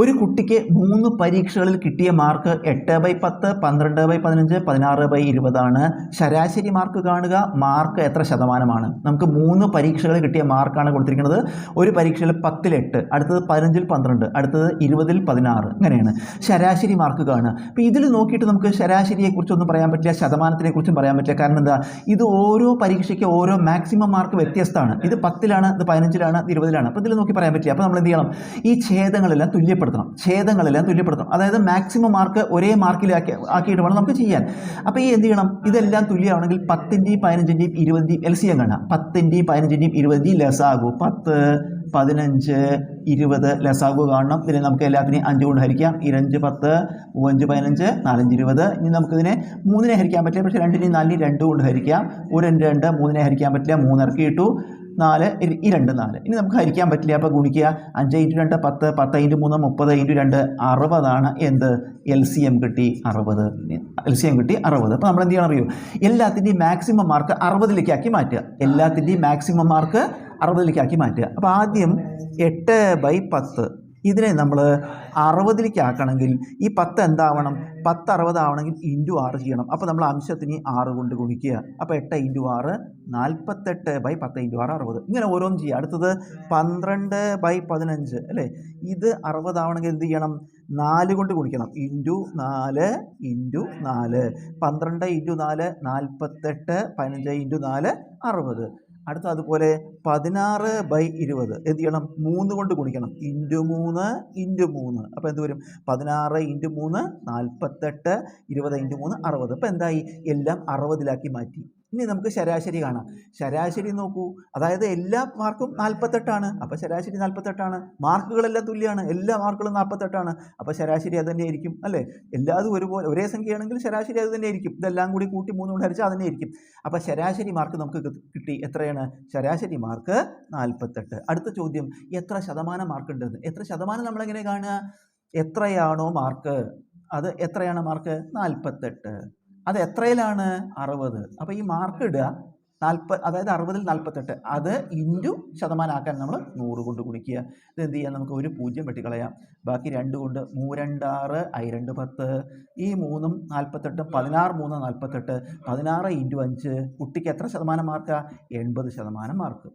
ഒരു കുട്ടിക്ക് 3 പരീക്ഷകളിൽ കിട്ടിയ മാർക്ക് 8/10, 12/15, 16/20 ആണ്. ശരാശരി മാർക്ക് കാണുക. മാർക്ക് എത്ര ശതമാനമാണ്? നമുക്ക് 3 പരീക്ഷകളിൽ കിട്ടിയ മാർക്കാണ് കൊടുത്തിരിക്കുന്നത്. ഒരു പരീക്ഷയിൽ 10ൽ 8, അടുത്തത് 15ൽ 12, അടുത്തത് 20ൽ 16. ഇങ്ങനെയാണ് ശരാശരി മാർക്ക് കാണുക. അപ്പോൾ ഇതിൽ നോക്കിയിട്ട് നമുക്ക് ശരാശരിയെക്കുറിച്ചൊന്നും പറയാൻ പറ്റില്ല, ശതമാനത്തിനെക്കുറിച്ചും പറയാൻ പറ്റില്ല. കാരണം എന്താ, ഇത് ഓരോ പരീക്ഷയ്ക്ക് ഓരോ മാക്സിമം മാർക്ക് വ്യത്യസ്തമാണ്. ഇത് 10ലാണ്, ഇത് 15ലാണ്, ഇത് 20ലാണ്. അപ്പോൾ ഇതിൽ നോക്കി പറയാൻ പറ്റില്ല. അപ്പോൾ നമ്മൾ എന്ത് ചെയ്യണം? ഈ ഛേദങ്ങളെല്ലാം തുല്യപ്പെടുത്തണം. അതായത് മാക്സിമം മാർക്ക് ഒരേ മാർക്കിലാക്കിയിട്ട് വേണം നമുക്ക് ചെയ്യാൻ. അപ്പോൾ ഈ എന്ത് ചെയ്യണം? ഇതെല്ലാം തുല്യമാണെങ്കിൽ 10ൻ്റെയും 15ൻ്റെയും 20ൻ്റെയും LCM കാണാം. 10ൻ്റെയും 15ൻ്റെയും 20ൻ്റെയും ലസാഗു. 10, 15, 20 ലസാഗു കാണണം. ഇതിനെ നമുക്ക് എല്ലാത്തിനെയും 5 കൊണ്ട് ഹരിക്കാം. 2, 10, 5, 15, 4, 20. ഇനി നമുക്കിതിനെ 3നെ ഹരിക്കാൻ പറ്റില്ല, പക്ഷേ 2നെയും 4നെയും 2 കൊണ്ട് ഹരിക്കാം. 1, 2, 3നെ ഹരിക്കാൻ പറ്റില്ല, 3 ഇറക്കി ഇട്ടു. 4, ഈ 2, 4. ഇനി നമുക്ക് ഹരിക്കാൻ പറ്റില്ല, അപ്പോൾ ഗുണിക്കുക. 5 × 2 10, 10 × 3 30, × 2 60 എന്ത്? LCM കിട്ടി 60. LCM കിട്ടി 60. അപ്പോൾ നമ്മൾ എന്ത് ചെയ്യണം അറിയോ? എല്ലാത്തിൻ്റെയും മാക്സിമം മാർക്ക് 60ലേക്ക് ആക്കി മാറ്റുക. അപ്പോൾ ആദ്യം 8/10 ഇതിനെ നമ്മൾ 60ലേക്ക് ആക്കണമെങ്കിൽ ഈ 10 എന്താവണം? 10 60 ആവണമെങ്കിൽ × 6 ചെയ്യണം. അപ്പോൾ നമ്മൾ അംശത്തിന് 6 കൊണ്ട് ഗുണിക്കുക. അപ്പോൾ 8 × 6 48/10 × 6 60. ഇങ്ങനെ ഓരോന്നും ചെയ്യുക. അടുത്തത് 12/15 അല്ലേ? ഇത് 60 ആവണമെങ്കിൽ എന്ത് ചെയ്യണം? 4 കൊണ്ട് ഗുണിക്കണം. × 4 × 4. 12 × 4 48, 15 × 4 60. അടുത്ത അതുപോലെ 16/20 എന്ത് ചെയ്യണം? 3 കൊണ്ട് ഗുണിക്കണം. × 3 × 3. അപ്പോൾ എന്ത് വരും? 16 × 3 48, 20 × 3 60. അപ്പോൾ എന്തായി? എല്ലാം 60ലാക്കി മാറ്റി. ഇനി നമുക്ക് ശരാശരി കാണാം. ശരാശരി നോക്കൂ. അതായത് എല്ലാ മാർക്കും 48ആണ്. അപ്പോൾ ശരാശരി 48ആണ്. മാർക്കുകളെല്ലാം തുല്യമാണ്. എല്ലാ മാർക്കുകളും 48ആണ്. അപ്പോൾ ശരാശരി അത് തന്നെ ആയിരിക്കും അല്ലേ? എല്ലാതും ഒരുപോലെ ഒരേ സംഖ്യയാണെങ്കിൽ ശരാശരി അത് തന്നെ ആയിരിക്കും. ഇതെല്ലാം കൂടി കൂട്ടി 3 കൊണ്ട് ഹരിച്ചാൽ അത് തന്നെ ആയിരിക്കും. അപ്പോൾ ശരാശരി മാർക്ക് നമുക്ക് കിട്ടി. എത്രയാണ് ശരാശരി മാർക്ക്? 48. അടുത്ത ചോദ്യം, എത്ര ശതമാനം മാർക്ക് ഉണ്ടെന്ന്. എത്ര ശതമാനം നമ്മളെങ്ങനെ കാണുക? എത്രയാണോ മാർക്ക്, അത് എത്രയാണ് മാർക്ക്? 48. അത് എത്രയിലാണ്? 60. അപ്പോൾ ഈ മാർക്ക് ഇടുക 40, അതായത് 60ൽ 48. അത് ശതമാനമാക്കാൻ നമ്മൾ 100 കൊണ്ട് ഗുണിക്കുക. ഇത് എന്ത് ചെയ്യാം? നമുക്ക് ഒരു 0 വെട്ടിക്കളയാം. ബാക്കി 2 കൊണ്ട് 3 2 6, I 2 10. ഈ 3ഉം 48, 16 3 48. 16 × 5. കുട്ടിക്ക് എത്ര ശതമാനം മാർക്കാണ്? 80% മാർക്ക്.